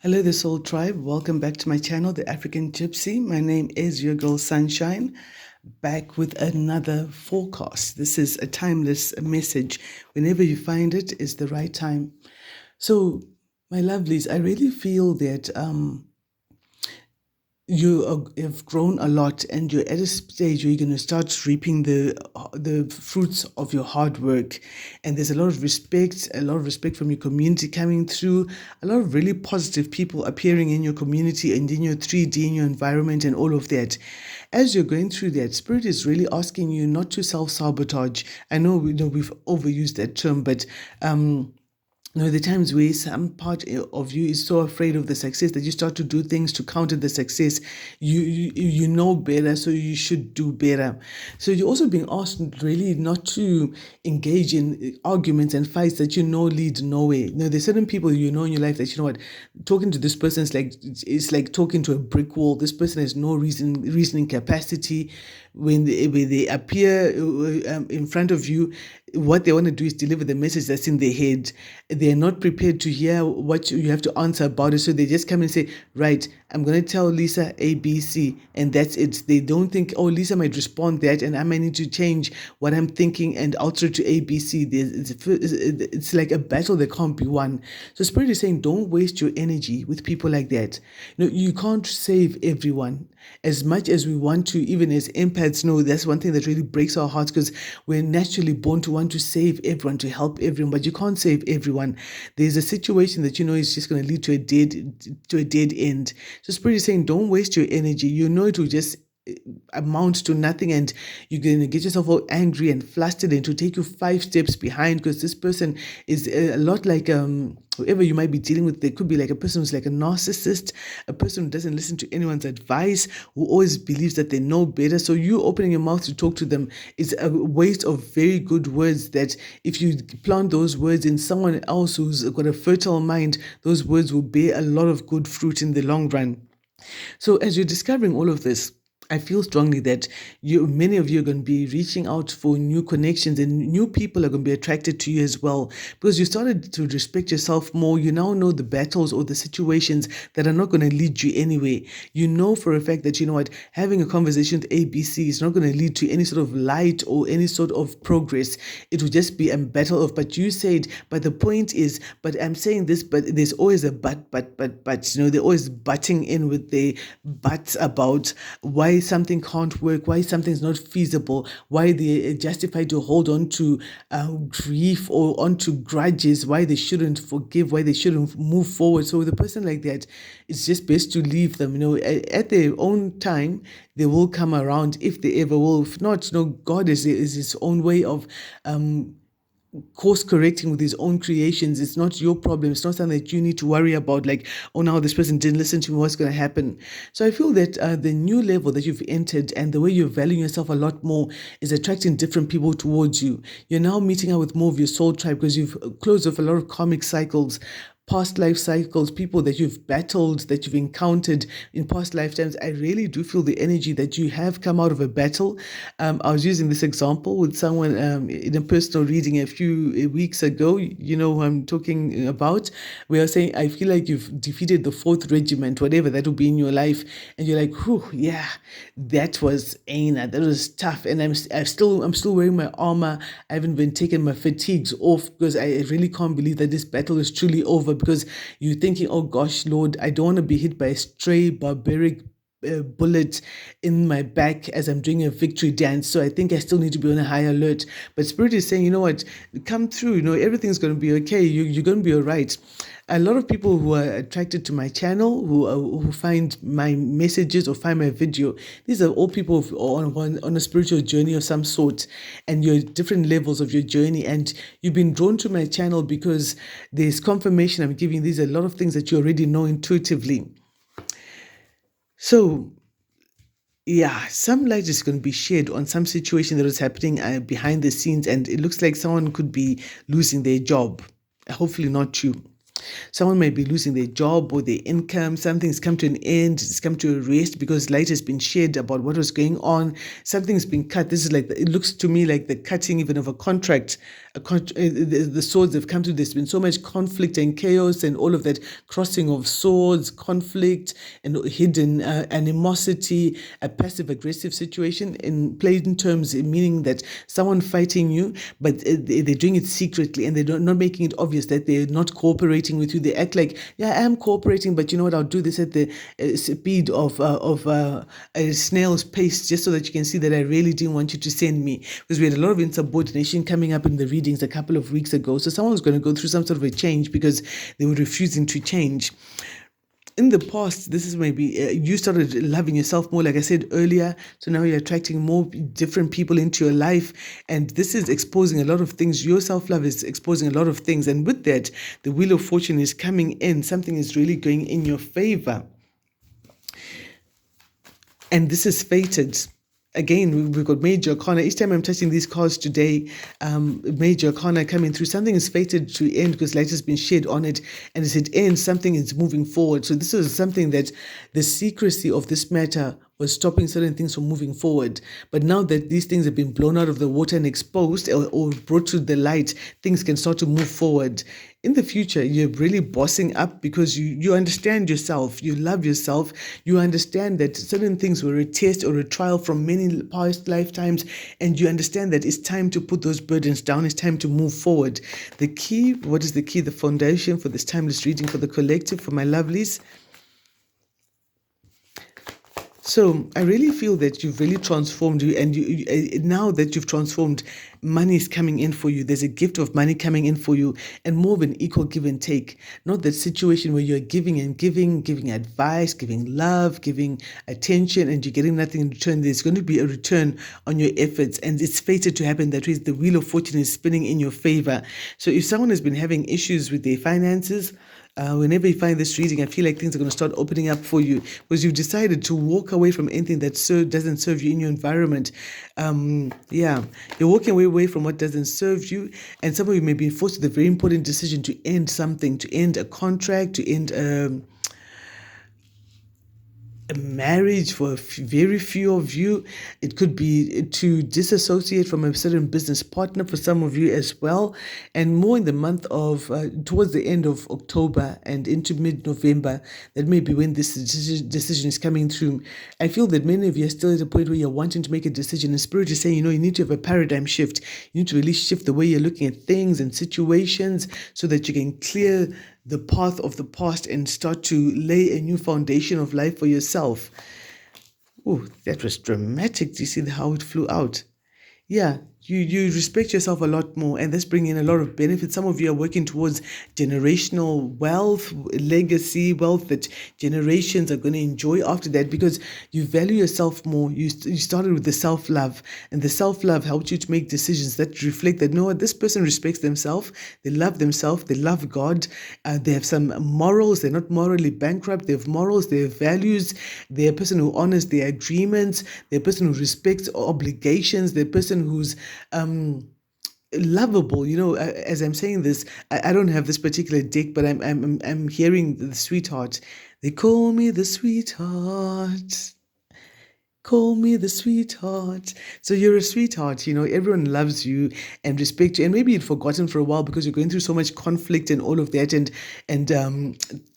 Hello, the Soul Tribe. Welcome back to my channel, The African Gypsy. My name is your girl Sunshine, back with another forecast. This is a timeless message. Whenever you find it, is the right time. So, my lovelies, I really feel that have grown a lot, and you're at a stage where you're going to start reaping the fruits of your hard work. And there's a lot of respect from your community coming through, a lot of really positive people appearing in your community and in your 3D, in your environment, and all of that. As you're going through that, Spirit is really asking you not to self-sabotage. I know we've overused that term, but the times where some part of you is so afraid of the success that you start to do things to counter the success. You know better, so you should do better. So you're also being asked really not to engage in arguments and fights that lead nowhere. There's certain people in your life that talking to this person is like talking to a brick wall. This person has no reasoning capacity. When they appear in front of you, what they want to do is deliver the message that's in their head. They're not prepared to hear what you have to answer about it. So they just come and say, right, I'm going to tell Lisa A, B, C, and that's it. They don't think, oh, Lisa might respond that, and I might need to change what I'm thinking and alter it to A, B, C. It's like a battle that can't be won. So Spirit is saying, don't waste your energy with people like that. You can't save everyone. As much as we want to, even as empaths, that's one thing that really breaks our hearts, because we're naturally born to want to save everyone, to help everyone, but you can't save everyone. There's a situation that is just going to lead to a dead end. So Spirit is saying, don't waste your energy. It will just amount to nothing, and you're going to get yourself all angry and flustered, and to take you 5 steps behind, because this person is a lot like whoever you might be dealing with. There could be like a person who's like a narcissist, a person who doesn't listen to anyone's advice, who always believes that they know better. So you opening your mouth to talk to them is a waste of very good words, that if you plant those words in someone else who's got a fertile mind, those words will bear a lot of good fruit in the long run. So as you're discovering all of this, I feel strongly that many of you are going to be reaching out for new connections, and new people are going to be attracted to you as well, because you started to respect yourself more. You now know the battles or the situations that are not going to lead you anywhere. You know for a fact that, having a conversation with ABC is not going to lead to any sort of light or any sort of progress. It will just be a battle of, but you said, but the point is, but I'm saying this, but there's always a but, they're always butting in with the buts about why something can't work, why something's not feasible, why they justify to hold on to grief or onto grudges, why they shouldn't forgive, why they shouldn't move forward. So with a person like that, it's just best to leave them. At their own time, they will come around, if they ever will. If not, God is his own way of course correcting with his own creations. It's not your problem. It's not something that you need to worry about, like, oh, now this person didn't listen to me, what's going to happen? So I feel that the new level that you've entered, and the way you're valuing yourself a lot more, is attracting different people towards you. You're now meeting up with more of your soul tribe, because you've closed off a lot of karmic cycles, past life cycles, people that you've battled, that you've encountered in past lifetimes. I really do feel the energy that you have come out of a battle. I was using this example with someone in a personal reading a few weeks ago. You know who I'm talking about. We are saying, I feel like you've defeated the 4th regiment, whatever that will be in your life. And you're like, whew, yeah, that was Aina. That was tough. And I'm still wearing my armor. I haven't been taking my fatigues off, because I really can't believe that this battle is truly over, because you're thinking, oh gosh, Lord, I don't want to be hit by a stray barbaric bullet in my back as I'm doing a victory dance. So I think I still need to be on a high alert. But Spirit is saying, come through, everything's going to be okay. You're going to be all right. A lot of people who are attracted to my channel, who find my messages or find my video, these are all people on a spiritual journey of some sort, and you're at different levels of your journey, and you've been drawn to my channel because there's confirmation I'm giving. These are a lot of things that you already know intuitively. So yeah, some light is going to be shed on some situation that is happening behind the scenes, and it looks like someone could be losing their job. Hopefully not you. Someone might be losing their job or their income. Something's come to an end. It's come to a rest because light has been shed about what was going on. Something's been cut. This is like, it looks to me like the cutting even of a contract. The swords have come through. There's been so much conflict and chaos and all of that crossing of swords, conflict and hidden animosity, a passive aggressive situation in plain terms, meaning that someone fighting you, but they're doing it secretly and they're not making it obvious that they're not cooperating with you. They act like, yeah, I am cooperating, but you know what, I'll do this at the speed of a snail's pace just so that you can see that I really didn't want you to send me. Because we had a lot of insubordination coming up in the readings a couple of weeks ago. So someone was going to go through some sort of a change because they were refusing to change. In the past, this is maybe you started loving yourself more, like I said earlier. So now you're attracting more different people into your life. And this is exposing a lot of things. Your self-love is exposing a lot of things. And with that, the Wheel of Fortune is coming in. Something is really going in your favor. And this is fated. Again, we've got Major Arcana. Each time I'm touching these cards today, Major Arcana coming through. Something is fated to end because light has been shed on it. And as it ends, something is moving forward. So this is something that the secrecy of this matter was stopping certain things from moving forward. But now that these things have been blown out of the water and exposed or brought to the light, things can start to move forward. In the future, you're really bossing up because you understand yourself, you love yourself, you understand that certain things were a test or a trial from many past lifetimes, and you understand that it's time to put those burdens down, it's time to move forward. The key, what is the key? The foundation for this timeless reading for the collective, for my lovelies. So I really feel that you've really transformed you, and now that you've transformed, money is coming in for you. There's a gift of money coming in for you, and more of an equal give and take. Not that situation where you're giving and giving advice, giving love, giving attention, and you're getting nothing in return. There's going to be a return on your efforts, and it's fated to happen that way. The Wheel of Fortune is spinning in your favor. So if someone has been having issues with their finances, whenever you find this reading, I feel like things are going to start opening up for you because you've decided to walk away from anything that doesn't serve you in your environment. You're walking away from what doesn't serve you, and some of you may be forced with a very important decision to end something, to end a contract, to end a marriage for very few of you. It could be to disassociate from a certain business partner for some of you as well. And more in the month of, towards the end of October and into mid-November, that may be when this decision is coming through. I feel that many of you are still at a point where you're wanting to make a decision. And Spirit is saying, you need to have a paradigm shift. You need to really shift the way you're looking at things and situations so that you can clear the path of the past and start to lay a new foundation of life for yourself. Oh, that was dramatic. Do you see how it flew out? Yeah, you respect yourself a lot more, and that's bringing in a lot of benefits. Some of you are working towards generational wealth, legacy wealth that generations are going to enjoy after that because you value yourself more. You started with the self-love, and the self-love helped you to make decisions that reflect that, no, this person respects themselves, they love themselves, they love God, they have some morals, they're not morally bankrupt, they have morals, they have values, they're a person who honors their agreements, they're a person who respects obligations, they're a person who's lovable. As I'm saying this, I don't have this particular deck, but I'm hearing the sweetheart. They call me the sweetheart. Call me the sweetheart. So you're a sweetheart, everyone loves you and respects you. And maybe you'd forgotten for a while because you're going through so much conflict and all of that. And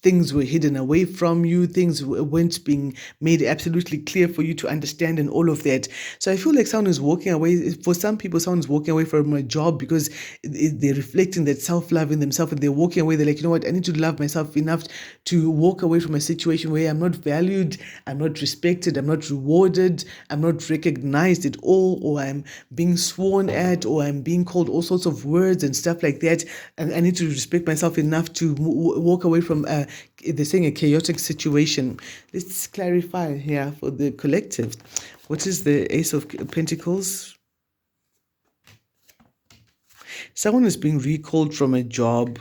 things were hidden away from you. Things weren't being made absolutely clear for you to understand and all of that. So I feel like someone is walking away. For some people, someone is walking away from a job because they're reflecting that self-love in themselves, and they're walking away. They're like, you know what? I need to love myself enough to walk away from a situation where I'm not valued, I'm not respected, I'm not rewarded, I'm not recognized at all, or I'm being sworn at, or I'm being called all sorts of words and stuff like that. And I need to respect myself enough to walk away from, they're saying, a chaotic situation. Let's clarify here for the collective. What is the Ace of Pentacles? Someone is being recalled from a job.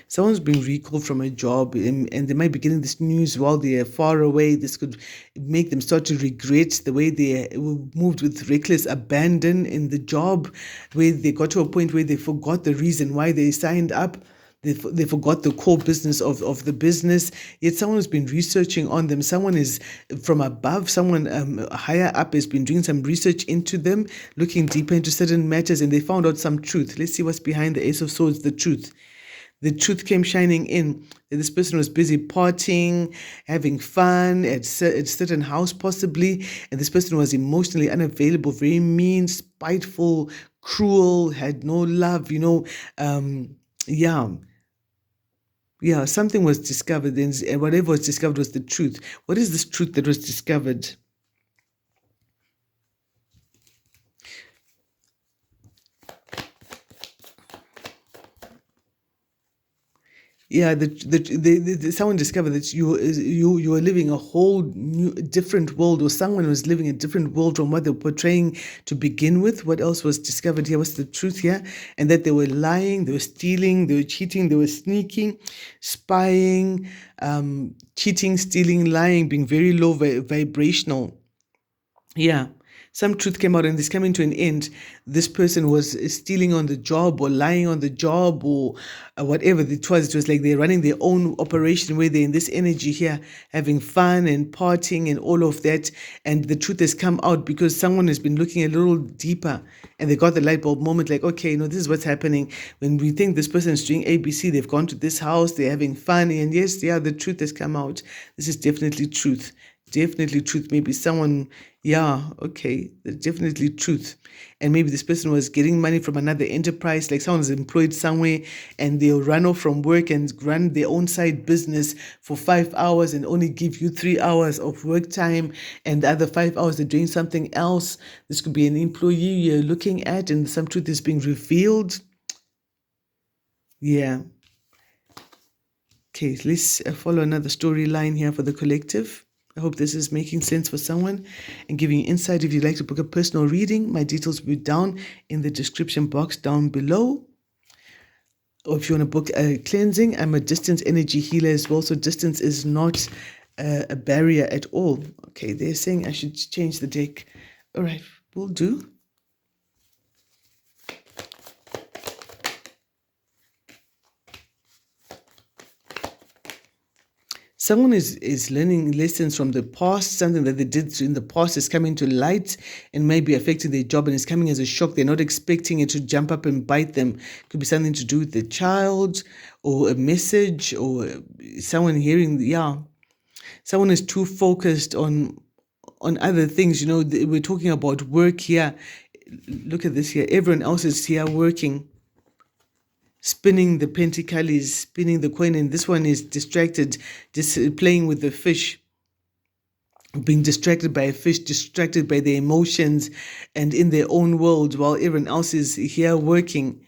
Someone's being recalled from a job, and they might be getting this news while they are far away. This could make them start to regret the way they moved with reckless abandon in the job, where they got to a point where they forgot the reason why they signed up. They forgot the core business of the business. Yet someone has been researching on them. Someone is from above, someone higher up has been doing some research into them, looking deeper into certain matters, and they found out some truth. Let's see what's behind the Ace of Swords, the truth. The truth came shining in. This person was busy partying, having fun at a certain house possibly, and this person was emotionally unavailable, very mean, spiteful, cruel, had no love, yeah. Yeah, something was discovered, and whatever was discovered was the truth. What is this truth that was discovered? Yeah, someone discovered that you were living a whole new different world, or someone was living a different world from what they were portraying to begin with. What else was discovered here? What's the truth here? And that they were lying, they were stealing, they were cheating, they were sneaking, spying, cheating, stealing, lying, being very low vibrational. Yeah, some truth came out, and this coming to an end. This person was stealing on the job or lying on the job, or whatever it was. It was like they're running their own operation where they're in this energy here, having fun and partying and all of that. And the truth has come out because someone has been looking a little deeper, and they got the light bulb moment, like, okay, this is what's happening. When we think this person is doing ABC, they've gone to this house, they're having fun, and yes, yeah, the truth has come out. This is definitely truth. Definitely truth. Maybe someone, yeah, okay, definitely truth. And maybe this person was getting money from another enterprise, like someone's employed somewhere, and they'll run off from work and run their own side business for 5 hours and only give you 3 hours of work time, and the other 5 hours they're doing something else. This could be an employee you're looking at, and some truth is being revealed. Yeah. Okay, let's follow another storyline here for the collective. I hope this is making sense for someone and giving you insight. If you'd like to book a personal reading, my details will be down in the description box down below. Or if you want to book a cleansing, I'm a distance energy healer as well. So distance is not a barrier at all. Okay, they're saying I should change the deck. All right, we'll do. Someone is learning lessons from the past. Something that they did in the past is coming to light and may be affecting their job, and it's coming as a shock. They're not expecting it to jump up and bite them. Could be something to do with the child, or a message, or someone hearing, someone is too focused on other things. We're talking about work here. Look at this here. Everyone else is here working, spinning the pentacles, spinning the coin, and this one is distracted, just playing with the fish, being distracted by a fish, distracted by their emotions and in their own world, while everyone else is here working.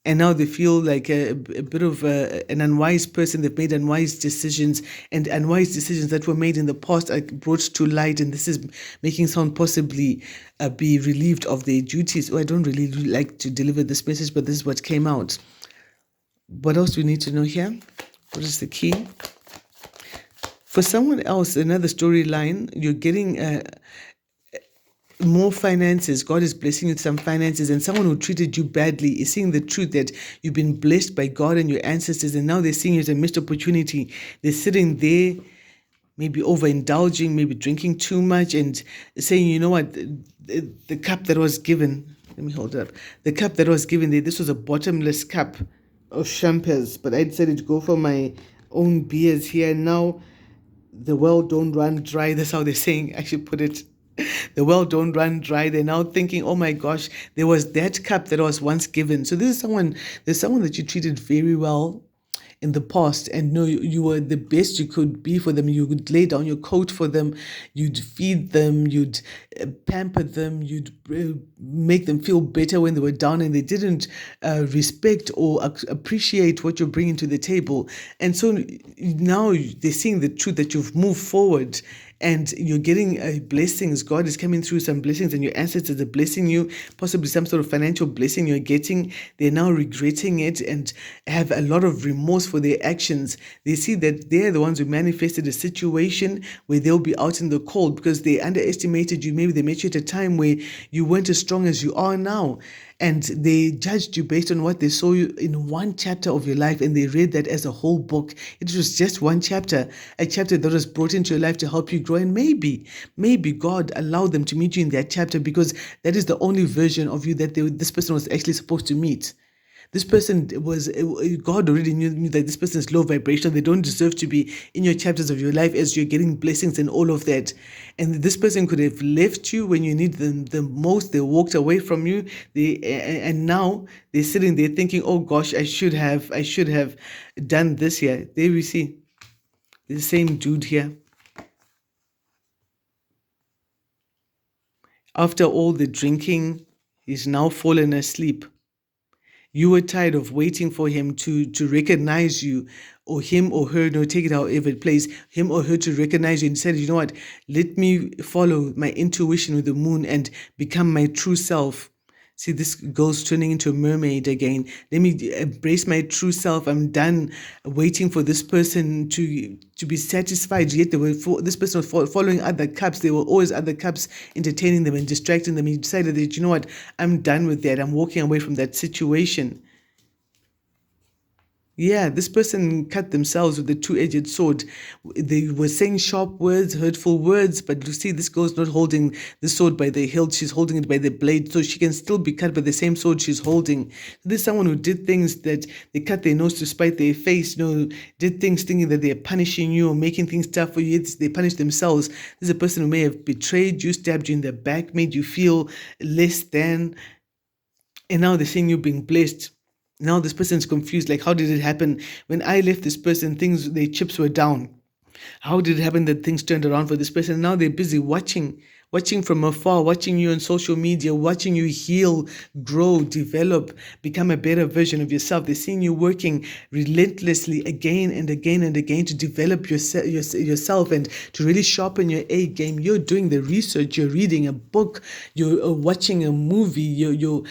And now they feel like a bit of an unwise person. They've made unwise decisions, and unwise decisions that were made in the past are brought to light. And this is making someone possibly be relieved of their duties. Oh, I don't really like to deliver this message, but this is what came out. What else do we need to know here? What is the key? For someone else, another storyline, you're getting more finances. God is blessing you with some finances, and someone who treated you badly is seeing the truth that you've been blessed by God and your ancestors, and now they're seeing it as a missed opportunity. They're sitting there, maybe overindulging, maybe drinking too much, and saying, you know what, the cup that was given, let me hold it up. The cup that was given there, this was a bottomless cup of champers, but I decided to go for my own beers here. Now the well don't run dry. That's how they're saying, I should put it. The well don't run dry. They're now thinking, oh my gosh, there was that cup that was once given. So there's someone that you treated very well in the past, and no, you were the best you could be for them. You would lay down your coat for them, you'd feed them, you'd pamper them, you'd make them feel better when they were down, and they didn't respect or appreciate what you're bringing to the table. And so now they're seeing the truth that you've moved forward, and you're getting blessings. God is coming through some blessings, and your ancestors are blessing you, possibly some sort of financial blessing you're getting. They're now regretting it and have a lot of remorse for their actions. They see that they're the ones who manifested a situation where they'll be out in the cold because they underestimated you. Maybe they met you at a time where you weren't as strong as you are now. and they judged you based on what they saw you in one chapter of your life, and they read that as a whole book. It was just one chapter, a chapter that was brought into your life to help you grow. And maybe God allowed them to meet you in that chapter because that is the only version of you that this person was actually supposed to meet. This person was, God already knew that this person is low vibration. They don't deserve to be in your chapters of your life as you're getting blessings and all of that. And this person could have left you when you need them the most. They walked away from you. And now they're sitting there thinking, oh gosh, I should have done this here. There we see the same dude here. After all the drinking, he's now fallen asleep. You were tired of waiting for him to recognize you, or him or her, no, take it however it plays, him or her to recognize you, and said, you know what, let me follow my intuition with the moon and become my true self. See, this girl's turning into a mermaid again. Let me embrace my true self. I'm done waiting for this person to be satisfied. Yet this person was following other cups. There were always other cups entertaining them and distracting them. He decided that, you know what, I'm done with that. I'm walking away from that situation. Yeah, this person cut themselves with a two-edged sword. They were saying sharp words, hurtful words, but you see, this girl's not holding the sword by the hilt, she's holding it by the blade, so she can still be cut by the same sword she's holding. There's someone who did things that they cut their nose to spite their face, did things thinking that they're punishing you or making things tough for you, yet they punish themselves. This is a person who may have betrayed you, stabbed you in the back, made you feel less than, and now they're saying you're being blessed. Now this person's confused, like, how did it happen? When I left this person, their chips were down. How did it happen that things turned around for this person? Now they're busy watching from afar, watching you on social media, watching you heal, grow, develop, become a better version of yourself. They're seeing you working relentlessly again and again and again to develop yourself and to really sharpen your A game. You're doing the research, you're reading a book, you're watching a movie, you're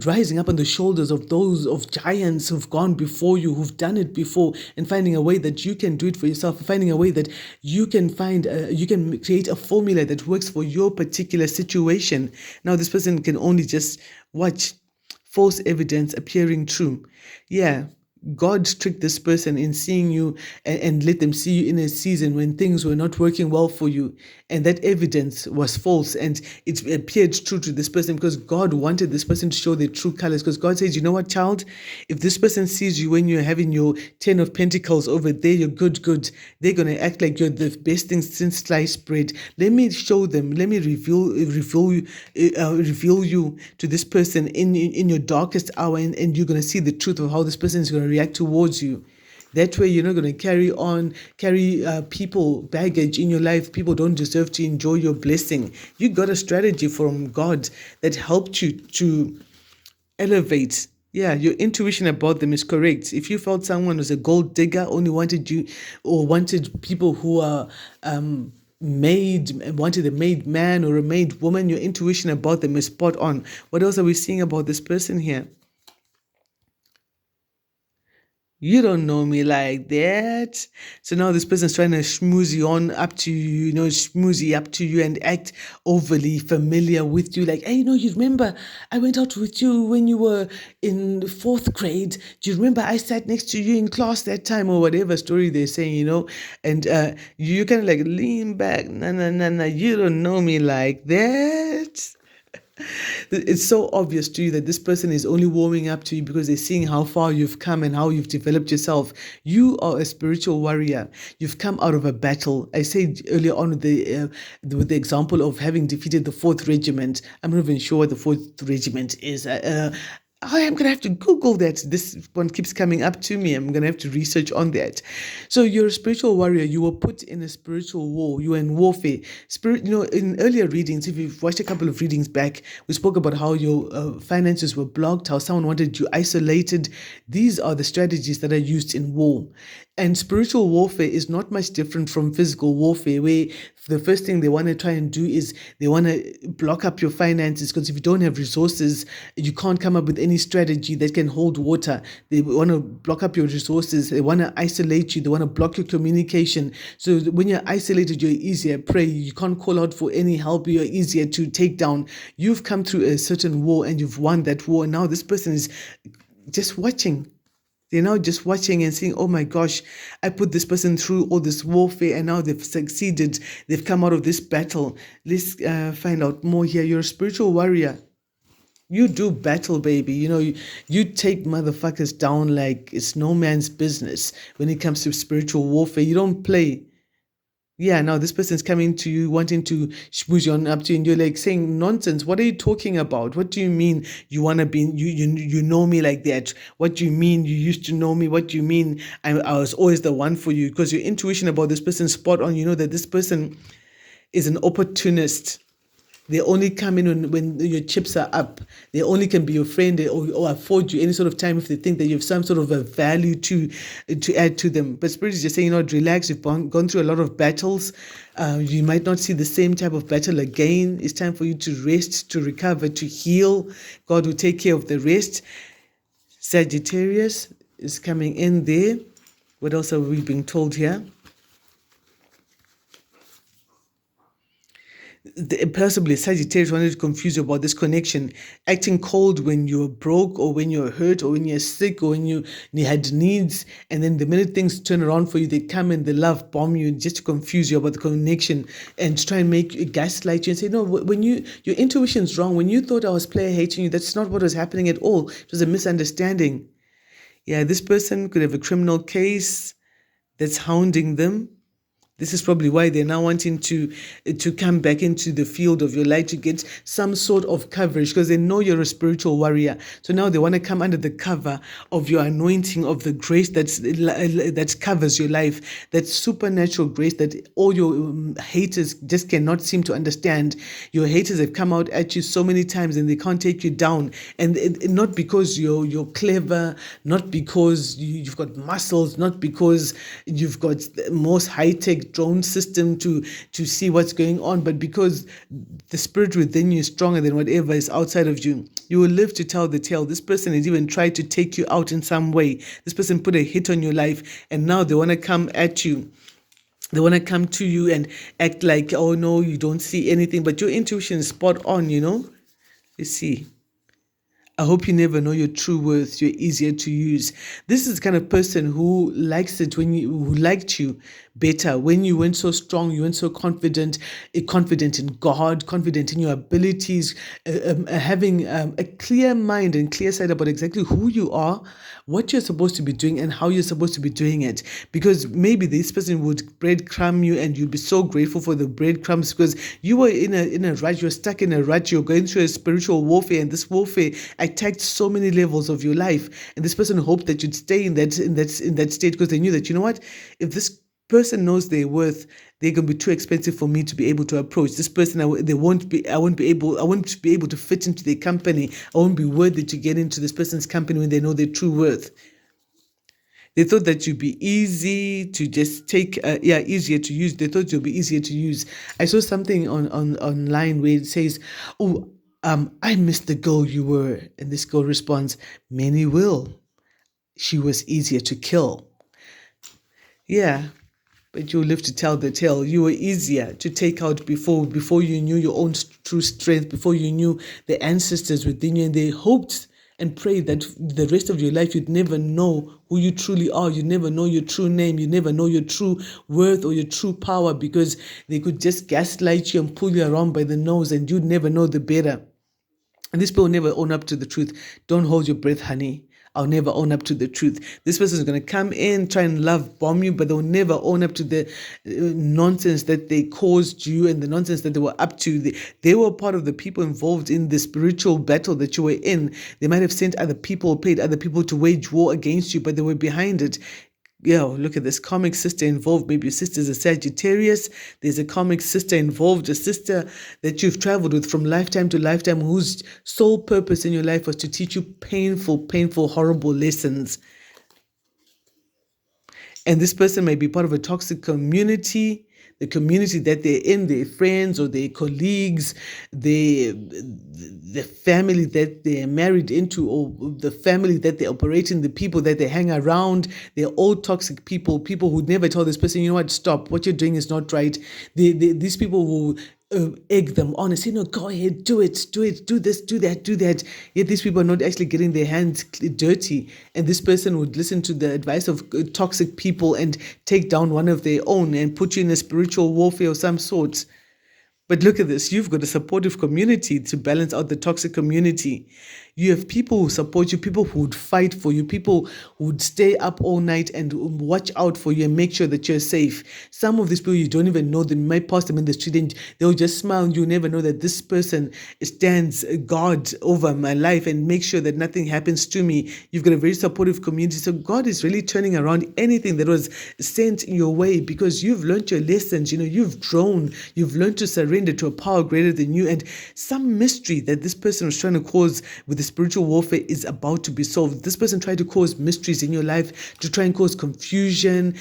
rising up on the shoulders of those of giants who've gone before you, who've done it before, and finding a way that you can do it for yourself, finding a way that you can you can create a formula that works for your particular situation. Now this person can only just watch false evidence appearing true. Yeah, God tricked this person in seeing you and let them see you in a season when things were not working well for you. And that evidence was false and it appeared true to this person because God wanted this person to show their true colors. Because God says, you know what, child, if this person sees you when you're having your 10 of Pentacles over there, you're good, they're going to act like you're the best thing since sliced bread. Let me show them, let me reveal you to this person in your darkest hour, and you're going to see the truth of how this person is going to react towards you. That way, you're not going to carry people baggage in your life. People don't deserve to enjoy your blessing. You got a strategy from God that helped you to elevate. Yeah, your intuition about them is correct. If you felt someone was a gold digger, only wanted you or wanted people who are wanted a made man or a made woman, your intuition about them is spot on. What else are we seeing about this person here? You don't know me like that. So now this person's trying to schmoozy up to you and act overly familiar with you. Like, hey, you remember I went out with you when you were in 4th grade. Do you remember I sat next to you in class that time, or whatever story they're saying, and you kind of like lean back. No, you don't know me like that. It's so obvious to you that this person is only warming up to you because they're seeing how far you've come and how you've developed yourself. You are a spiritual warrior. You've come out of a battle. I said earlier on with the example of having defeated the 4th regiment. I'm not even sure what the 4th regiment is. I'm going to have to Google that. This one keeps coming up to me. I'm going to have to research on that. So you're a spiritual warrior. You were put in a spiritual war. You were in warfare. In earlier readings, if you've watched a couple of readings back, we spoke about how your finances were blocked, how someone wanted you isolated. These are the strategies that are used in war. And spiritual warfare is not much different from physical warfare, where the first thing they want to try and do is they want to block up your finances, because if you don't have resources, you can't come up with any any strategy that can hold water. They want to block up your resources. They want to isolate you. They want to block your communication. So when you're isolated, you're easier prey. You can't call out for any help. You're easier to take down. You've come through a certain war and you've won that war. Now this person is just watching. They're now just watching and saying, oh my gosh, I put this person through all this warfare and now they've succeeded. They've come out of this battle. Let's find out more here. You're a spiritual warrior. You do battle, baby. You take motherfuckers down like it's no man's business when it comes to spiritual warfare. You don't play. Yeah, now this person's coming to you, wanting to schmooze you on up to you, and you're like saying nonsense. What are you talking about? What do you mean you want to be, you know me like that? What do you mean you used to know me? What do you mean I was always the one for you? Because your intuition about this person is spot on. You know that this person is an opportunist. They only come in when your chips are up. They only can be your friend or afford you any sort of time if they think that you have some sort of a value to add to them. But Spirit is just saying, relax. You've gone through a lot of battles. You might not see the same type of battle again. It's time for you to rest, to recover, to heal. God will take care of the rest. Sagittarius is coming in there. What else are we being told here? Possibly Sagittarius wanted to confuse you about this connection, acting cold when you're broke or when you're hurt or when you're sick or when you had needs, and then the minute things turn around for you, they come and they love bomb you just to confuse you about the connection and to try and make you gaslight you and say, no, when your intuition's wrong. When you thought I was player hating you, that's not what was happening at all. It was a misunderstanding. Yeah, this person could have a criminal case that's hounding them. This is probably why they're now wanting to come back into the field of your life to get some sort of coverage, because they know you're a spiritual warrior. So now they want to come under the cover of your anointing, of the grace that covers your life, that supernatural grace that all your haters just cannot seem to understand. Your haters have come out at you so many times and they can't take you down. And not because you're clever, not because you've got muscles, not because you've got the most high-tech drone system to see what's going on, but because the spirit within you is stronger than whatever is outside of you. You will live to tell the tale. This person has even tried to take you out in some way. This person put a hit on your life, and now they want to come at you. They want to come to you and act like, oh no, you don't see anything, but your intuition is spot on, Let's see. I hope you never know your true worth. You're easier to use. This is the kind of person who likes it who liked you better when you weren't so strong, you weren't so confident in God, confident in your abilities, having a clear mind and clear sight about exactly who you are, what you're supposed to be doing, and how you're supposed to be doing it. Because maybe this person would breadcrumb you, and you'd be so grateful for the breadcrumbs because you were in a rut, you're stuck in a rut, you're going through a spiritual warfare, and this warfare attacked so many levels of your life. And this person hoped that you'd stay in that state because they knew that, if this person knows their worth, they're going to be too expensive for me to be able to approach. This person, I won't be able to fit into their company. I won't be worthy to get into this person's company when they know their true worth. They thought that you'd be easy to just take, easier to use. They thought you'd be easier to use. I saw something online where it says, oh, I missed the girl you were. And this girl responds, many will. She was easier to kill. Yeah. But you live to tell the tale. You were easier to take out before you knew your own true strength, before you knew the ancestors within you, and they hoped and prayed that the rest of your life you'd never know who you truly are. You'd never know your true name. You'd never know your true worth or your true power, because they could just gaslight you and pull you around by the nose, and you'd never know the better. And these people never own up to the truth. Don't hold your breath, honey. I'll never own up to the truth. This person is going to come in, try and love bomb you, but they'll never own up to the nonsense that they caused you and the nonsense that they were up to. They were part of the people involved in the spiritual battle that you were in. They might have sent other people, paid other people to wage war against you, but they were behind it. Look at this karmic sister involved. Maybe your sister's a Sagittarius. There's a karmic sister involved, a sister that you've traveled with from lifetime to lifetime, whose sole purpose in your life was to teach you painful, horrible lessons. And this person may be part of a toxic community. The community that they're in, their friends or their colleagues, the family that they're married into, or the family that they operate in, the people that they hang around, they're all toxic people, people who never tell this person, you know what, stop, what you're doing is not right. These people will egg them on and say, no, go ahead, do it, do this, do that, do that. Yet these people are not actually getting their hands dirty. And this person would listen to the advice of toxic people and take down one of their own and put you in a spiritual warfare of some sort. But look at this, you've got a supportive community to balance out the toxic community. You have people who support you, people who would fight for you, people who would stay up all night and watch out for you and make sure that you're safe. Some of these people, you don't even know them. You might pass them in the street and they'll just smile and you never know that this person stands guard over my life and make sure that nothing happens to me. You've got a very supportive community. So God is really turning around anything that was sent your way because you've learned your lessons. You've grown, you've learned to surrender to a power greater than you, and some mystery that this person was trying to cause with the spiritual warfare is about to be solved. This person tried to cause mysteries in your life to try and cause confusion,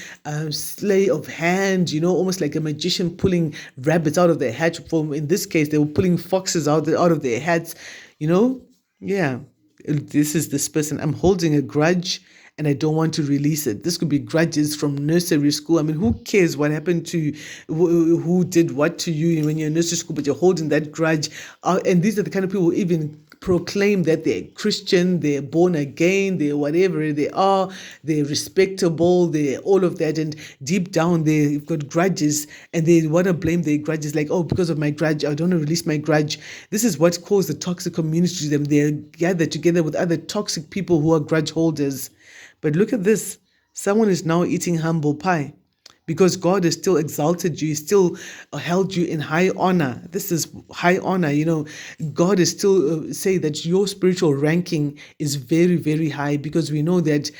slay of hand, almost like a magician pulling rabbits out of their hat. In this case, they were pulling foxes out of their hats. Yeah, this is this person. I'm holding a grudge and I don't want to release it. This could be grudges from nursery school. I mean, who cares what happened to you, who did what to you when you're in nursery school, but you're holding that grudge. And these are the kind of people who even proclaim that they're Christian, they're born again, they're whatever they are, they're respectable, they're all of that. And deep down, they've got grudges and they want to blame their grudges like, oh, because of my grudge, I don't want to release my grudge. This is what caused the toxic community to them. They're gathered together with other toxic people who are grudge holders. But look at this. Someone is now eating humble pie because God has still exalted you. He still held you in high honor. This is high honor. God is still saying that your spiritual ranking is very, very high because we know that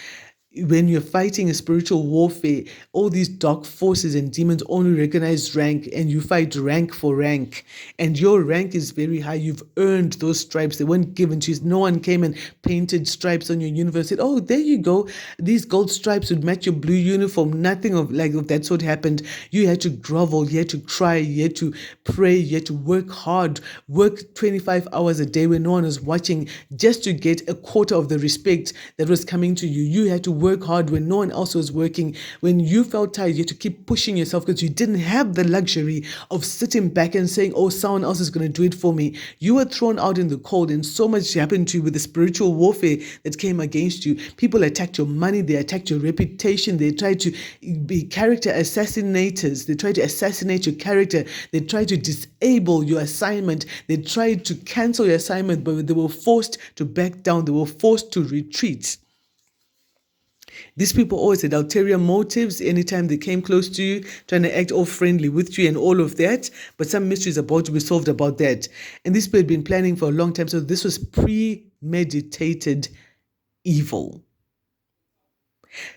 when you're fighting a spiritual warfare, all these dark forces and demons only recognize rank, and you fight rank for rank. And your rank is very high. You've earned those stripes. They weren't given to you. No one came and painted stripes on your uniform. Said, oh, there you go. These gold stripes would match your blue uniform. Nothing of that sort happened. You had to grovel. You had to cry. You had to pray. You had to work hard. Work 25 hours a day when no one was watching just to get a quarter of the respect that was coming to you. You had to work hard when no one else was working. When you felt tired, you had to keep pushing yourself because you didn't have the luxury of sitting back and saying, oh, someone else is going to do it for me. You were thrown out in the cold, and so much happened to you with the spiritual warfare that came against you. People attacked your money, they attacked your reputation, they tried to be character assassinators, they tried to assassinate your character, they tried to disable your assignment, they tried to cancel your assignment, but they were forced to back down, they were forced to retreat. These people always had ulterior motives anytime they came close to you, trying to act all friendly with you and all of that. But some mystery is about to be solved about that. And these people had been planning for a long time. So this was premeditated evil.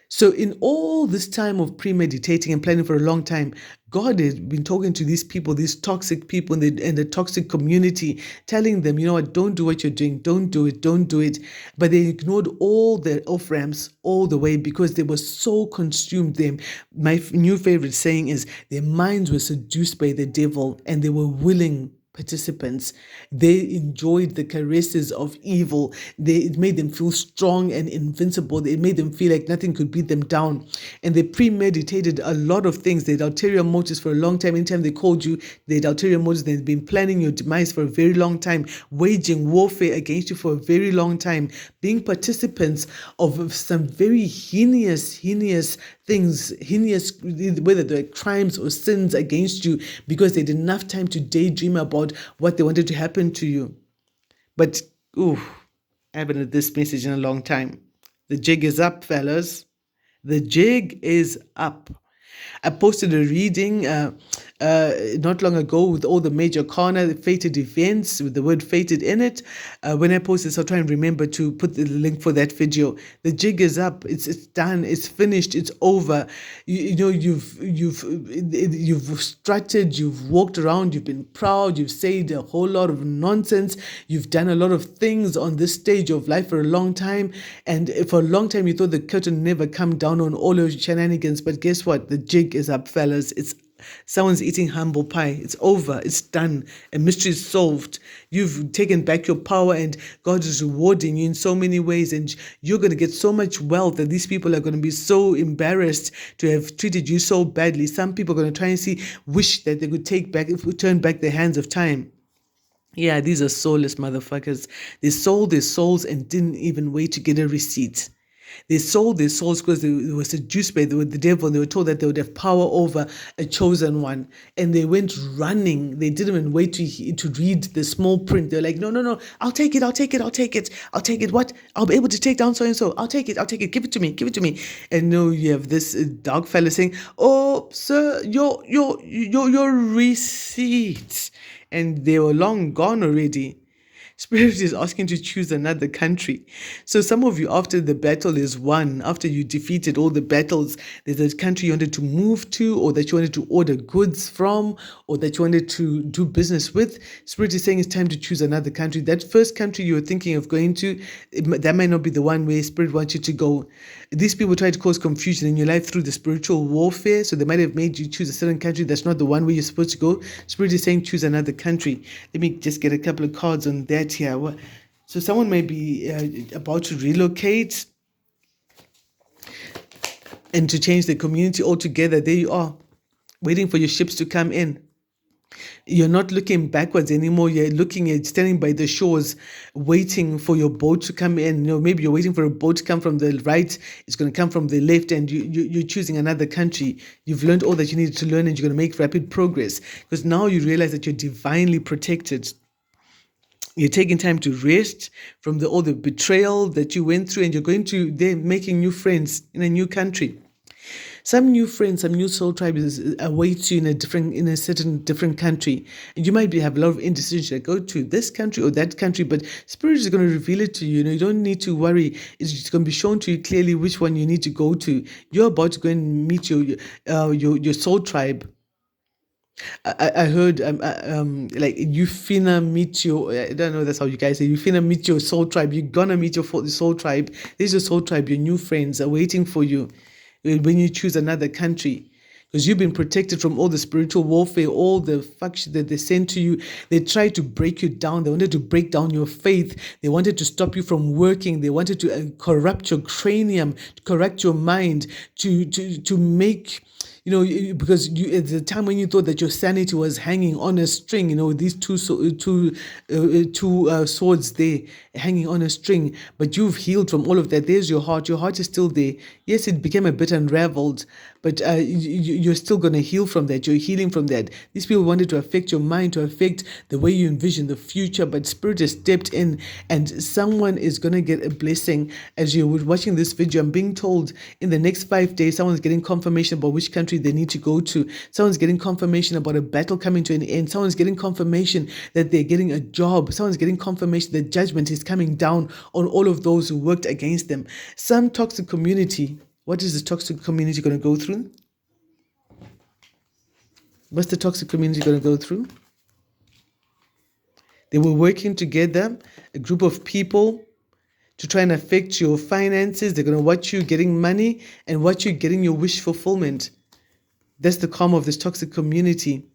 So in all this time of premeditating and planning for a long time, God has been talking to these people, these toxic people in the toxic community, telling them, you know what, don't do what you're doing, don't do it. But they ignored all their off-ramps all the way because they were so consumed. My new favorite saying is, their minds were seduced by the devil and they were willing participants. They enjoyed the caresses of evil. It made them feel strong and invincible. It made them feel like nothing could beat them down. And they premeditated a lot of things. They had ulterior motives for a long time. Anytime they called you, they had ulterior motives. They'd been planning your demise for a very long time, waging warfare against you for a very long time, being participants of some very heinous things, whether they're crimes or sins against you, because they had enough time to daydream about what they wanted to happen to you. But, I haven't heard this message in a long time. The jig is up, fellas. The jig is up. I posted a reading not long ago with all the major fated events with the word fated in it. When I posted, so I'll try and remember to put the link for that video. The jig is up. It's done. It's finished. It's over. You've strutted. You've walked around. You've been proud. You've said a whole lot of nonsense. You've done a lot of things on this stage of life for a long time. And for a long time, you thought the curtain never come down on all your shenanigans. But guess what? The jig is up, fellas. It's Someone's eating humble pie. It's over. It's done. A mystery is solved. You've taken back your power, and God is rewarding you in so many ways. And you're going to get so much wealth that these people are going to be so embarrassed to have treated you so badly. Some people are going to try and wish that they could turn back the hands of time. Yeah, these are soulless motherfuckers. They sold their souls and didn't even wait to get a receipt. They sold their souls because they were seduced by the devil. They were told that they would have power over a chosen one. And they went running. They didn't even wait to read the small print. They're like, no, no, no, I'll take it, I'll take it, I'll take it. I'll take it. What? I'll be able to take down so-and-so. I'll take it, I'll take it. Give it to me, give it to me. And no, you have this dog fella saying, oh, sir, your receipt. And they were long gone already. Spirit is asking to choose another country. So some of you, after the battle is won, after you defeated all the battles, there's a country you wanted to move to, or that you wanted to order goods from, or that you wanted to do business with. Spirit is saying it's time to choose another country. That first country you were thinking of going to, that might not be the one where Spirit wants you to go. These people try to cause confusion in your life through the spiritual warfare. So they might have made you choose a certain country that's not the one where you're supposed to go. Spirit is saying choose another country. Let me just get a couple of cards on that here. So someone may be about to relocate and to change the community altogether. There you are, waiting for your ships to come in. You're not looking backwards anymore. You're looking at standing by the shores, waiting for your boat to come in. Maybe you're waiting for a boat to come from the right. It's going to come from the left, and you're choosing another country. You've learned all that you needed to learn, and you're going to make rapid progress because now you realize that you're divinely protected. You're taking time to rest from all the betrayal that you went through, and you're going to then making new friends in a new country. Some new friends, some new soul tribes await you in a certain different country. And you might have a lot of indecision to go to this country or that country, but Spirit is going to reveal it to you. You don't need to worry. It's going to be shown to you clearly which one you need to go to. You're about to go and meet your soul tribe. I heard like you finna meet your, I don't know, that's how you guys say, you finna meet your soul tribe. You're gonna meet your soul tribe. This is your soul tribe. Your new friends are waiting for you when you choose another country, because you've been protected from all the spiritual warfare, all the faction that they sent to you. They tried to break you down. They wanted to break down your faith. They wanted to stop you from working. They wanted to corrupt your cranium, to correct your mind, to make, because at the time when you thought that your sanity was hanging on a string, these two swords there hanging on a string, but you've healed from all of that. There's your heart. Your heart is still there. Yes, it became a bit unraveled, but you're still going to heal from that. You're healing from that. These people wanted to affect your mind, to affect the way you envision the future, but Spirit has stepped in, and someone is going to get a blessing. As you're watching this video, I'm being told in the next 5 days, someone's getting confirmation about which country they need to go to. Someone's getting confirmation about a battle coming to an end. Someone's getting confirmation that they're getting a job. Someone's getting confirmation that judgment is coming down on all of those who worked against them. Some toxic community. What is the toxic community going to go through? What's the toxic community going to go through? They were working together, a group of people, to try and affect your finances. They're going to watch you getting money and watch you getting your wish fulfillment. That's the karma of this toxic community.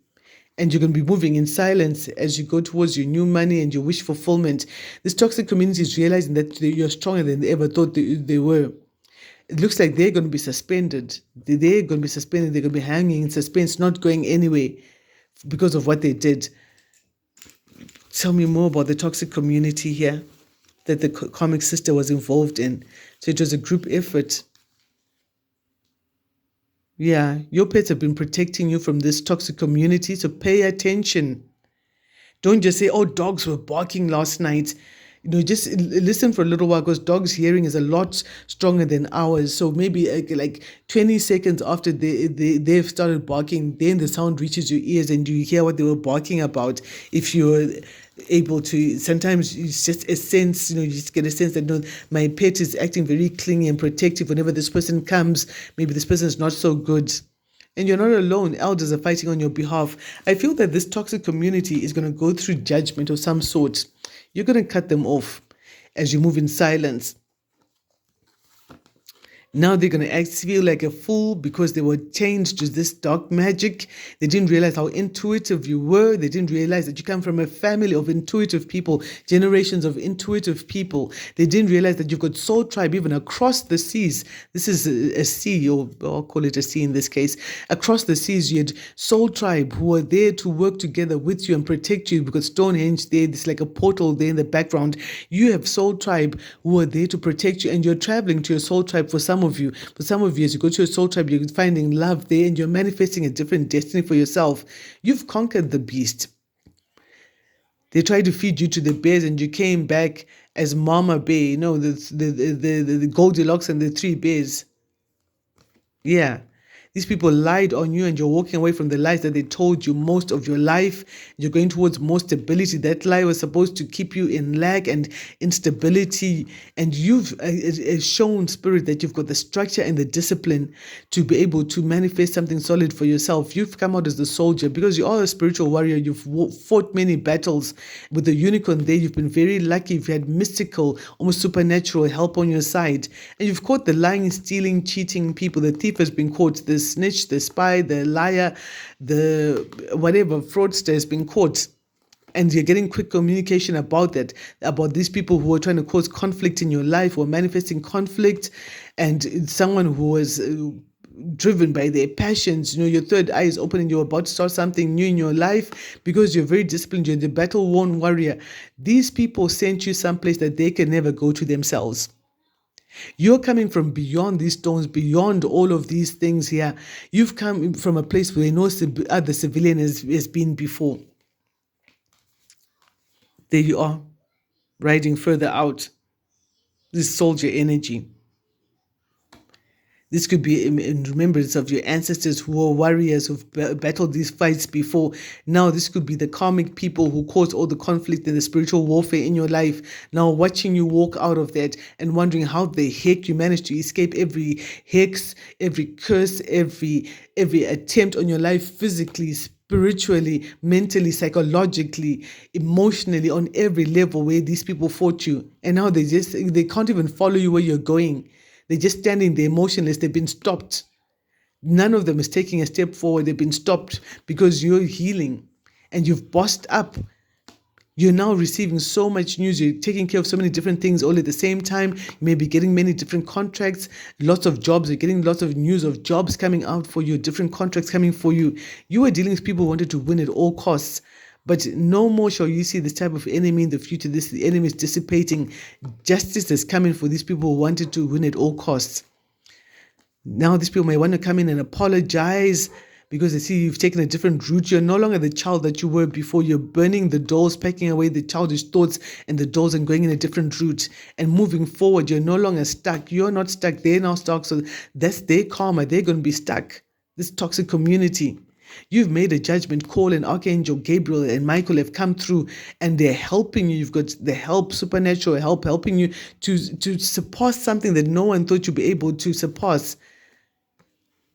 And you're going to be moving in silence as you go towards your new money and your wish fulfillment. This toxic community is realizing that you're stronger than they ever thought they were. It looks like they're going to be suspended. They're going to be suspended. They're going to be hanging in suspense, not going anywhere because of what they did. Tell me more about the toxic community here that the karmic sister was involved in. So it was a group effort. Yeah, your pets have been protecting you from this toxic community, so pay attention. Don't just say, oh, dogs were barking last night. Just listen for a little while, because dogs' hearing is a lot stronger than ours. So maybe like 20 seconds after they've started barking, then the sound reaches your ears and you hear what they were barking about. If you're able to, sometimes it's just a sense, you just get a sense that, no, my pet is acting very clingy and protective. Whenever this person comes, maybe this person is not so good. And you're not alone. Elders are fighting on your behalf. I feel that this toxic community is going to go through judgment of some sort. You're going to cut them off as you move in silence. Now they're going to feel like a fool because they were chained to this dark magic. They didn't realize how intuitive you were. They didn't realize that you come from a family of intuitive people, generations of intuitive people. They didn't realize that you've got soul tribe even across the seas. This is a sea, or I'll call it a sea in this case. Across the seas, you had soul tribe who are there to work together with you and protect you, because Stonehenge there, there's like a portal there in the background. You have soul tribe who are there to protect you, and you're traveling to your soul tribe. For some of you, as you go to your soul tribe, you're finding love there and you're manifesting a different destiny for yourself. You've conquered the beast. They tried to feed you to the bears and you came back as Mama Bear, the Goldilocks and the three bears. Yeah. These people lied on you and you're walking away from the lies that they told you most of your life. You're going towards more stability. That lie was supposed to keep you in lack and instability. And you've shown, spirit, that you've got the structure and the discipline to be able to manifest something solid for yourself. You've come out as the soldier because you are a spiritual warrior. You've fought many battles with the unicorn there. You've been very lucky. You've had mystical, almost supernatural help on your side. And you've caught the lying, stealing, cheating people. The thief has been caught. The snitch, the spy, the liar, the whatever, fraudster has been caught. And you're getting quick communication about that, about these people who are trying to cause conflict in your life or manifesting conflict, and someone who was driven by their passions. Your third eye is open and you're about to start something new in your life because you're very disciplined. You're the battle-worn warrior. These people sent you someplace that they can never go to themselves. You're coming from beyond these stones, beyond all of these things here. You've come from a place where no other civilian has been before. There you are, riding further out. This soldier energy. This could be in remembrance of your ancestors who were warriors who've battled these fights before. Now this could be the karmic people who caused all the conflict and the spiritual warfare in your life. Now watching you walk out of that and wondering how the heck you managed to escape every hex, every curse, every attempt on your life physically, spiritually, mentally, psychologically, emotionally, on every level where these people fought you. And now they can't even follow you where you're going. They're just standing there motionless. They've been stopped. None of them is taking a step forward. They've been stopped because you're healing and you've bossed up. You're now receiving so much news. You're taking care of so many different things all at the same time. You may be getting many different contracts, lots of jobs. You're getting lots of news of jobs coming out for you, different contracts coming for you. You were dealing with people who wanted to win at all costs. But no more shall you see this type of enemy in the future. The enemy is dissipating. Justice is coming for these people who wanted to win at all costs. Now these people may want to come in and apologize because they see you've taken a different route. You're no longer the child that you were before. You're burning the dolls, packing away the childish thoughts and the dolls and going in a different route. And moving forward, you're no longer stuck. You're not stuck. They're now stuck. So that's their karma. They're going to be stuck. This toxic community. You've made a judgment call, and Archangel Gabriel and Michael have come through and they're helping you. You've got the help, supernatural help, helping you to surpass something that no one thought you'd be able to surpass.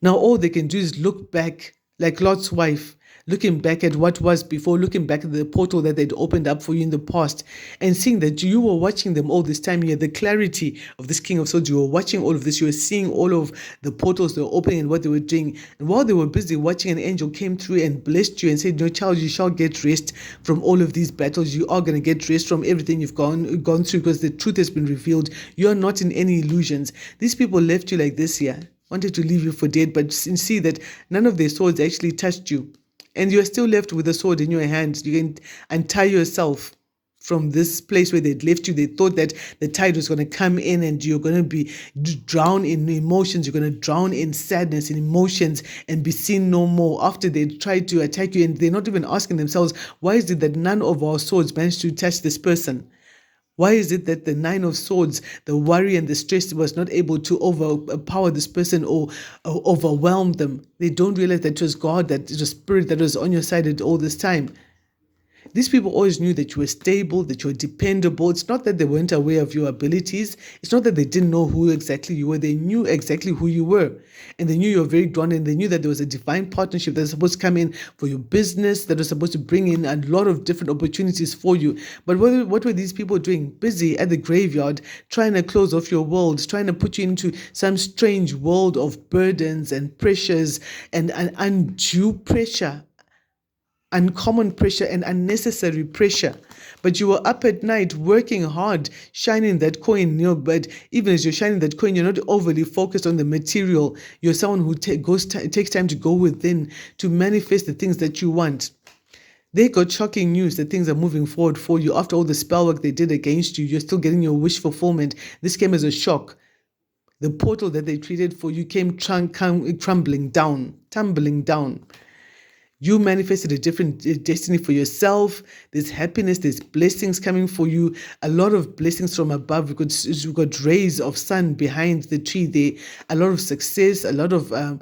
Now all they can do is look back like Lot's wife, looking back at what was before, looking back at the portal that they'd opened up for you in the past and seeing that you were watching them all this time. You had the clarity of this King of Swords. You were watching all of this. You were seeing all of the portals they were opening and what they were doing. And while they were busy watching, an angel came through and blessed you and said, "No, child, you shall get rest from all of these battles. You are going to get rest from everything you've gone through because the truth has been revealed. You're not in any illusions." These people left you like this here, wanted to leave you for dead, but see that none of their swords actually touched you. And you're still left with a sword in your hand. You can untie yourself from this place where they'd left you. They thought that the tide was going to come in and you're going to be drowned in emotions. You're going to drown in sadness, in emotions, and be seen no more. After they tried to attack you, and they're not even asking themselves, why is it that none of our swords managed to touch this person? Why is it that the Nine of Swords, the worry and the stress, was not able to overpower this person or overwhelm them? They don't realize that it was God, that it was Spirit that was on your side all this time. These people always knew that you were stable, that you were dependable. It's not that they weren't aware of your abilities. It's not that they didn't know who exactly you were. They knew exactly who you were. And they knew you were very grounded. And they knew that there was a divine partnership that was supposed to come in for your business, that was supposed to bring in a lot of different opportunities for you. But what were these people doing? Busy at the graveyard, trying to close off your world, trying to put you into some strange world of burdens and pressures and undue pressure, uncommon pressure and unnecessary pressure. But you were up at night working hard, shining that coin, but even as you're shining that coin, you're not overly focused on the material. You're someone who takes time to go within to manifest the things that you want. They got shocking news that things are moving forward for you. After all the spell work they did against you, you're still getting your wish fulfillment. This came as a shock. The portal that they treated for you came tumbling down. You manifested a different destiny for yourself. There's happiness, there's blessings coming for you. A lot of blessings from above. We've got rays of sun behind the tree there. A lot of success, a lot of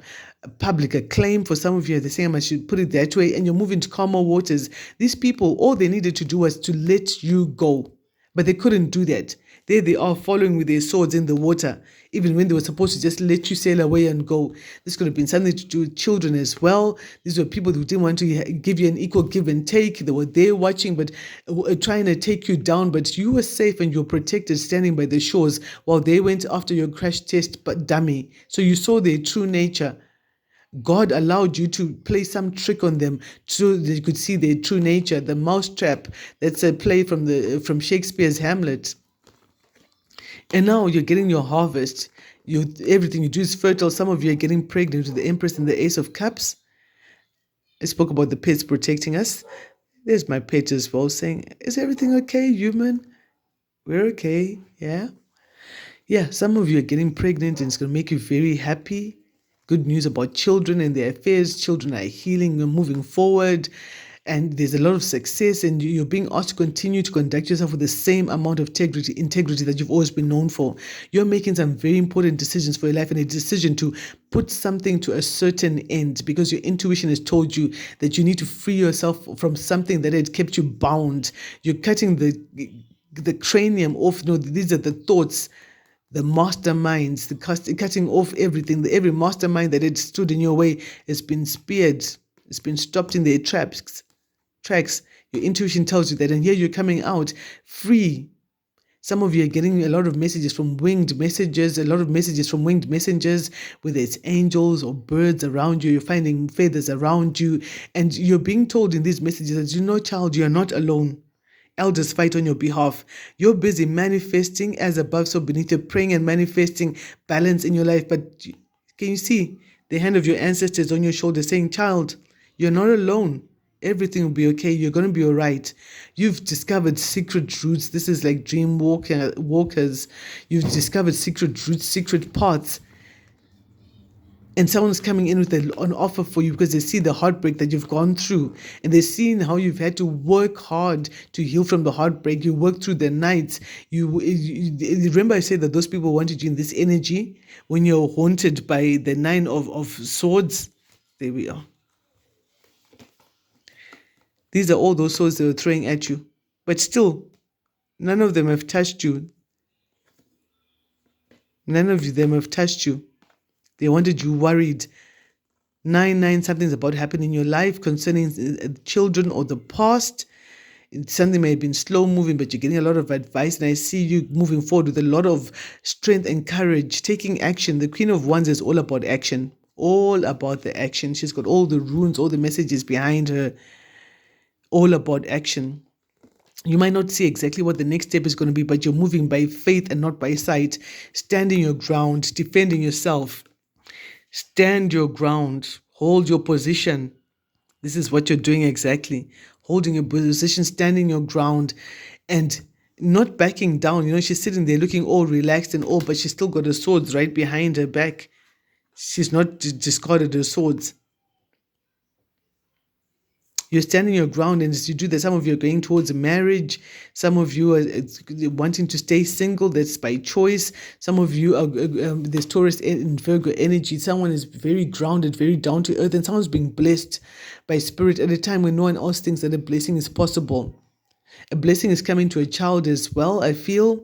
public acclaim for some of you. They're saying I should put it that way. And you're moving to calmer waters. These people, all they needed to do was to let you go. But they couldn't do that. There they are following with their swords in the water, even when they were supposed to just let you sail away and go. This could have been something to do with children as well. These were people who didn't want to give you an equal give and take. They were there watching, but trying to take you down. But you were safe and you were protected standing by the shores while they went after your crash test dummy. So you saw their true nature. God allowed you to play some trick on them so they could see their true nature. The mousetrap, that's a play from Shakespeare's Hamlet. And now you're getting your harvest. Everything you do is fertile. Some of you are getting pregnant with the Empress and the Ace of Cups. I spoke about the pets protecting us. There's my pet as well saying, is everything okay, human? We're okay, yeah? Yeah, some of you are getting pregnant and it's going to make you very happy. Good news about children and their affairs. Children are healing and moving forward. And there's a lot of success, and you're being asked to continue to conduct yourself with the same amount of integrity that you've always been known for. You're making some very important decisions for your life, and a decision to put something to a certain end because your intuition has told you that you need to free yourself from something that had kept you bound. You're cutting the cranium off. No, these are the thoughts, the masterminds, cutting off everything. Every mastermind that had stood in your way has been speared. It's been stopped in their tracks. Your intuition tells you that, and here you're coming out free. Some of you are getting a lot of messages from winged messengers, whether it's angels or birds around you. You're finding feathers around you, and you're being told in these messages that, child, you are not alone. Elders fight on your behalf. You're busy manifesting as above, so beneath. You're praying and manifesting balance in your life. But can you see the hand of your ancestors on your shoulder saying, child, you're not alone. Everything will be okay. You're going to be all right. You've discovered secret routes. This is like dream walkers. You've discovered secret routes, secret paths. And someone's coming in with an offer for you because they see the heartbreak that you've gone through. And they're seeing how you've had to work hard to heal from the heartbreak. You work through the nights. You remember I said that those people wanted you in this energy when you're haunted by the 9 of swords. There we are. These are all those swords they were throwing at you. But still, none of them have touched you. None of them have touched you. They wanted you worried. 9, something's about to happen in your life concerning children or the past. Something may have been slow moving, but you're getting a lot of advice. And I see you moving forward with a lot of strength and courage, taking action. The Queen of Wands is all about action. All about the action. She's got all the runes, all the messages behind her. All about action. You might not see exactly what the next step is going to be, but you're moving by faith and not by sight. Standing your ground, defending yourself. Stand your ground. Hold your position. This is what you're doing exactly. Holding your position, standing your ground, and not backing down. She's sitting there looking all relaxed and all, but she's still got her swords right behind her back. She's not discarded her swords. You're standing your ground, and as you do that, some of you are going towards a marriage. Some of you are wanting to stay single. That's by choice. Some of you are there's Taurus and Virgo energy. Someone is very grounded, very down to earth, and someone's being blessed by spirit at a time when no one else thinks that a blessing is possible. A blessing is coming to a child as well, I feel,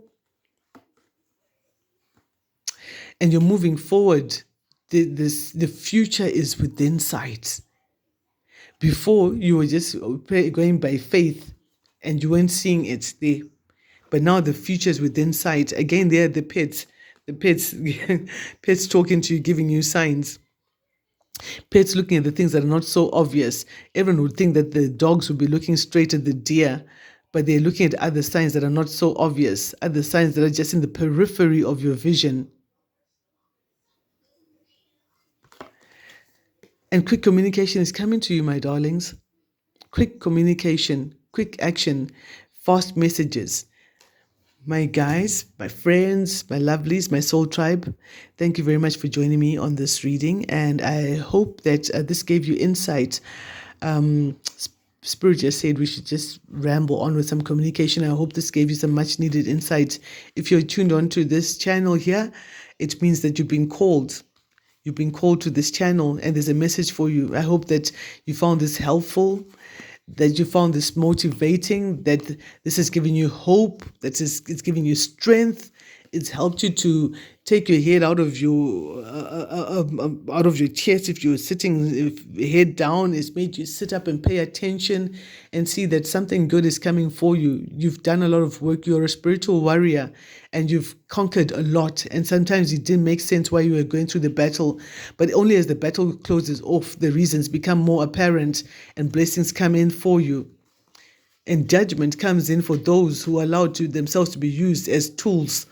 and you're moving forward. The future is within sight. Before, you were just going by faith and you weren't seeing it there. But now the future is within sight. Again, there are the pets. The pets, pets talking to you, giving you signs. Pets looking at the things that are not so obvious. Everyone would think that the dogs would be looking straight at the deer, but they're looking at other signs that are not so obvious, other signs that are just in the periphery of your vision. And quick communication is coming to you, my darlings. Quick communication, quick action, fast messages. My guys, my friends, my lovelies, my soul tribe, thank you very much for joining me on this reading. And I hope that this gave you insight. Spirit just said we should just ramble on with some communication. I hope this gave you some much needed insight. If you're tuned on to this channel here, it means that you've been called. You've been called to this channel and there's a message for you. I hope that you found this helpful, that you found this motivating, that this has given you hope, that it's giving you strength. It's helped you to take your head out of your chest. If you're sitting head down, it's made you sit up and pay attention and see that something good is coming for you. You've done a lot of work. You're a spiritual warrior and you've conquered a lot. And sometimes it didn't make sense why you were going through the battle. But only as the battle closes off, the reasons become more apparent and blessings come in for you. And judgment comes in for those who allow themselves to be used as tools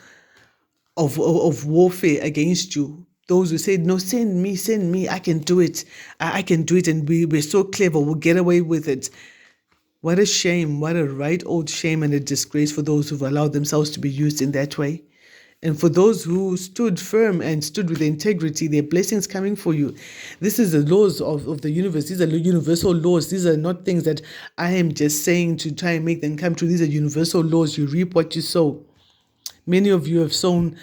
of warfare against you. Those who say, no, send me, I can do it. I can do it, and we're so clever, we'll get away with it. What a shame, what a right old shame and a disgrace for those who've allowed themselves to be used in that way. And for those who stood firm and stood with integrity, their blessings coming for you. This is the laws of the universe. These are universal laws. These are not things that I am just saying to try and make them come true. These are universal laws. You reap what you sow. Many of you have sown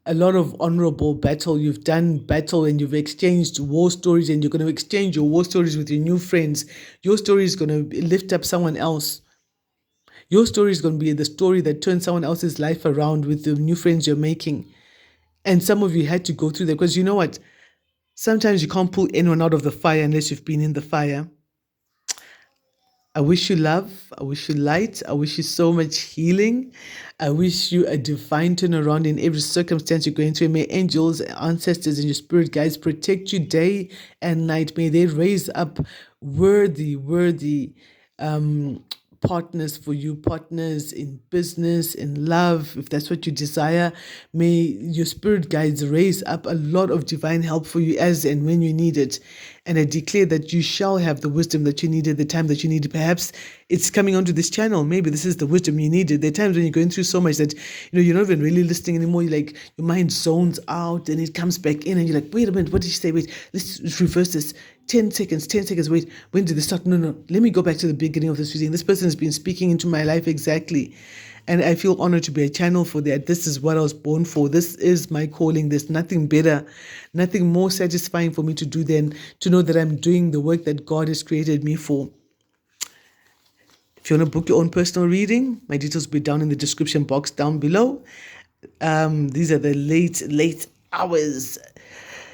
a lot of honorable battle. You've done battle and you've exchanged war stories, and you're going to exchange your war stories with your new friends. Your story is going to lift up someone else. Your story is going to be the story that turns someone else's life around with the new friends you're making. And some of you had to go through that because you know what? Sometimes you can't pull anyone out of the fire unless you've been in the fire. I wish you love. I wish you light. I wish you so much healing. I wish you a divine turnaround in every circumstance you're going through. May angels, ancestors, and your spirit guides protect you day and night. May they raise up worthy partners for you, partners in business, in love, if that's what you desire. May your spirit guides raise up a lot of divine help for you as and when you need it. And I declare that you shall have the wisdom that you needed, the time that you needed. Perhaps it's coming onto this channel. Maybe this is the wisdom you needed. There are times when you're going through so much that you're not even really listening anymore. You're like, your mind zones out and it comes back in and you're like, wait a minute, what did she say? Wait, let's reverse this. 10 seconds, wait, when did this start? No, let me go back to the beginning of this reading. This person has been speaking into my life exactly. And I feel honored to be a channel for that. This is what I was born for. This is my calling. There's nothing better, nothing more satisfying for me to do than to know that I'm doing the work that God has created me for. If you want to book your own personal reading, my details will be down in the description box down below. These are the late hours.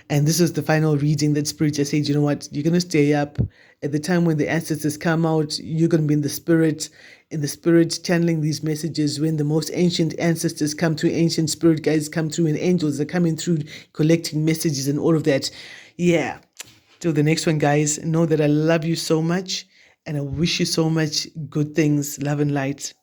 And this is the final reading that Spirit just said, you know what, you're going to stay up. At the time when the ancestors come out, you're going to be in the spirit channeling these messages. When the most ancient ancestors come through, ancient spirit guides come through, and angels are coming through collecting messages and all of that. Yeah. Till the next one, guys, know that I love you so much and I wish you so much good things, love and light.